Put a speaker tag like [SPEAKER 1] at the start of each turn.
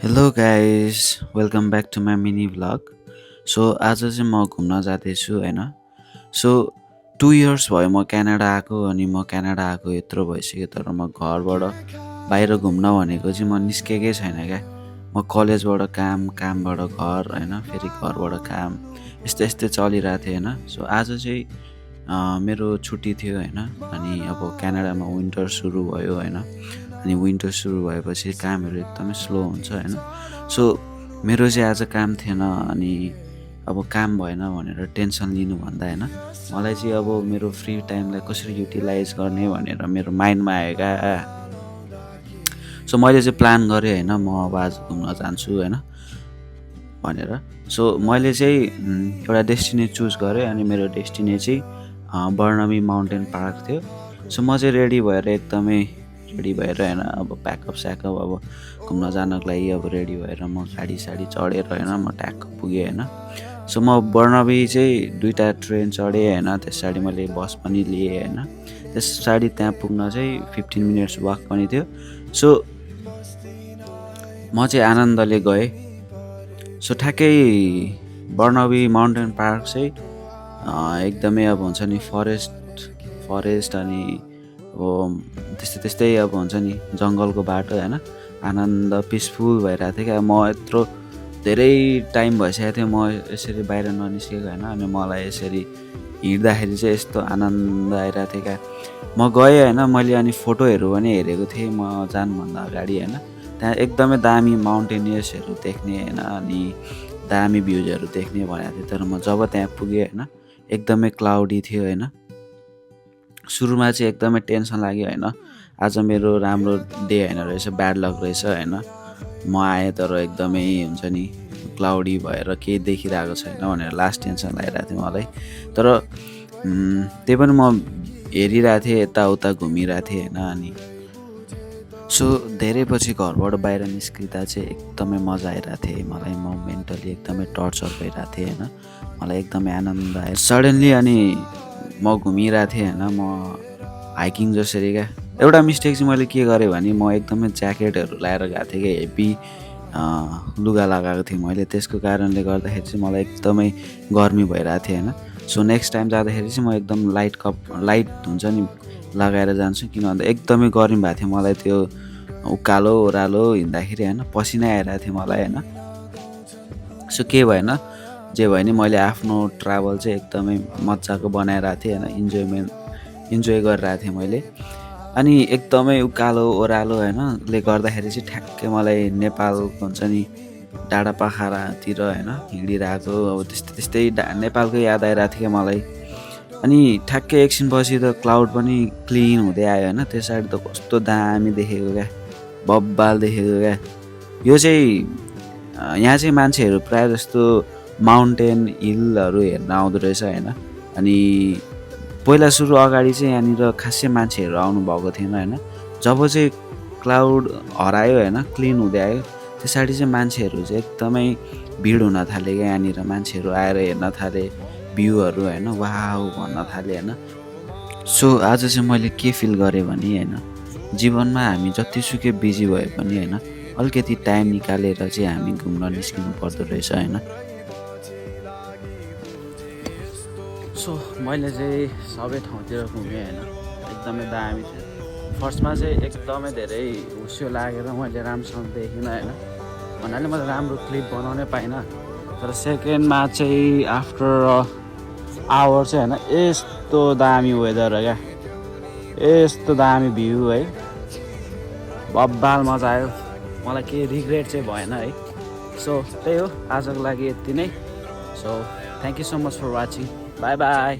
[SPEAKER 1] Hello guys welcome back to my mini vlog. So आज चाहिँ म घुम्न जाँदैछु होइन। सो 2 इयर्स भयो म क्यानाडा आएको अनि म क्यानाडा आएको यत्रो भइसक्यो, तर म घरबाट बाहिर घुम्न भनेको चाहिँ म निस्केकै छैन क्या। म कलेजबाट काम, कामबाट घर होइन, फेरि घरबाट काम, यस्तै यस्तै चलिरहेको थियो होइन। सो आज चाहिँ मेरो छुट्टी थियो होइन। अनि अब क्यानाडामा विन्टर सुरु भयो होइन। अनि विन्टर सुरु भएपछि कामहरू एकदमै स्लो हुन्छ होइन। सो मेरो चाहिँ आज काम थिएन अनि अब काम भएन भनेर टेन्सन लिनुभन्दा होइन, मलाई चाहिँ अब मेरो फ्री टाइमलाई कसरी युटिलाइज गर्ने भनेर मेरो माइन्डमा आयो क्या। सो मैले चाहिँ प्लान गरेँ होइन, म अब आज घुम्न जान्छु होइन भनेर। सो मैले चाहिँ एउटा डेस्टिनी चुज गरेँ अनि मेरो डेस्टिनी चाहिँ बर्नबी माउन्टेन पार्क थियो। सो म चाहिँ रेडी भएर एकदमै रेडी भएर होइन, अब प्याकअप स्याकअप अब घुम्न जानको लागि अब रेडी भएर म गाडी साडी चढेर होइन म ट्याक्क पुगेँ होइन। सो म बर्नबी चाहिँ 2टा ट्रेन चढेँ होइन, त्यस पछाडि मैले बस पनि लिएँ होइन। त्यस पछाडि त्यहाँ पुग्न चाहिँ 15 मिनट्स वाक पनि थियो। सो म चाहिँ आनन्दले गएँ। सो ठ्याक्कै बर्नबी माउन्टेन पार्क चाहिँ एकदमै अब हुन्छ नि फरेस्ट अनि अब त्यस्तै अब हुन्छ नि जङ्गलको बाटो होइन, आनन्द पिसफुल भइरहेको थियो क्या। म यत्रो धेरै टाइम भइसकेको थियो म यसरी बाहिर ननिस्केको होइन। अनि मलाई यसरी हिँड्दाखेरि चाहिँ यस्तो आनन्द आइरहेको थियो क्या। म गएँ होइन, मैले अनि फोटोहरू पनि हेरेको थिएँ म जानुभन्दा अगाडि होइन। त्यहाँ एकदमै दामी माउन्टेनियर्सहरू देख्ने होइन अनि दामी भ्युजहरू देख्ने भनेको थियो। तर म जब त्यहाँ पुगेँ होइन, एकदमै क्लाउडी थियो होइन। सुरुमा चाहिँ एकदमै टेन्सन लाग्यो होइन, आज मेरो राम्रो डे होइन रहेछ, ब्याड लक रहेछ होइन। म आएँ तर एकदमै हुन्छ नि क्लाउडी भएर केही देखिरहेको छैन भनेर लास्ट टेन्सन लागिरहेको थियो मलाई। तर त्यही पनि म हेरिरहेको थिएँ, यताउता घुमिरहेको थिएँ होइन। अनि सो धेरै पछि घरबाट बाहिर निस्किँदा चाहिँ एकदमै मजा आइरहेको थियो मलाई। म मेन्टली एकदमै टर्चर भइरहेको थिएँ होइन, मलाई एकदमै आनन्द आयो सडन्ली। अनि म घुमिरहेको थिएँ होइन, म हाइकिङ जसरी क्या। एउटा मिस्टेक चाहिँ मैले के गरेँ भने म एकदमै ज्याकेटहरू लगाएर गएको थिएँ कि हेभी लुगा लगाएको थिएँ मैले। त्यसको कारणले गर्दाखेरि चाहिँ मलाई एकदमै गर्मी भइरहेको थियो होइन। सो नेक्स्ट टाइम जाँदाखेरि चाहिँ म एकदम लाइट हुन्छ नि लगाएर जान्छु, किन भन्दा एकदमै गर्मी भएको थियो मलाई। त्यो उकालो ओह्रालो हिँड्दाखेरि होइन पसिना आइरहेको थियो मलाई होइन। सो के भएन, जे भयो नि मैले आफ्नो ट्राभल चाहिँ एकदमै मजाको बनाइरहेको थिएँ होइन, इन्जोय गरिरहेको थिएँ मैले। अनि एकदमै उकालो ओह्रालो होइनले गर्दाखेरि चाहिँ ठ्याक्कै मलाई नेपाल हुन्छ नि डाँडा पाखारातिर होइन हिँडिरहेको अब त्यस्तै नेपालको याद आइरहेको थियो क्या मलाई। अनि ठ्याक्कै एकछिनपछि त क्लाउड पनि क्लिन हुँदै आयो होइन। त्यो साइड त कस्तो दामी देखेको क्या, बब्बाल देखेको क्या। यो चाहिँ यहाँ चाहिँ मान्छेहरू प्रायः जस्तो माउन्टेन हिलहरू हेर्न आउँदो रहेछ होइन। अनि पहिला सुरु अगाडि चाहिँ यहाँनिर खासै मान्छेहरू आउनु भएको थिएन होइन। जब चाहिँ क्लाउड हरायो होइन, क्लिन हुँदै आयो, त्यस पछाडि चाहिँ मान्छेहरू चाहिँ एकदमै भिड हुन थाले क्या। यहाँनिर मान्छेहरू आएर हेर्न थाले भ्यूहरू होइन, वाउ भन्न थाले होइन। सो आज चाहिँ मैले के फिल गरेँ भने होइन, जीवनमा हामी जतिसुकै बिजी भए पनि होइन, अलिकति टाइम निकालेर चाहिँ हामी घुम्न निस्किनु पर्दो रहेछ होइन। सो मैले चाहिँ सबै ठाउँतिर घुमेँ होइन, एकदमै दामी थियो। फर्स्टमा चाहिँ एकदमै धेरै हुस्यो लागेर मैले राम्रोसँग देखिनँ होइन, भन्नाले मैले राम्रो क्लिप बनाउनै पाइनँ। तर सेकेन्डमा चाहिँ आफ्टर आवर चाहिँ होइन यस्तो दामी वेदर हो क्या, यस्तो दामी भ्यू है, बब्बाल मजा आयो मलाई, केही रिग्रेट चाहिँ भएन है। सो त्यही हो आजको लागि यति नै। So thank you so much for watching, bye by.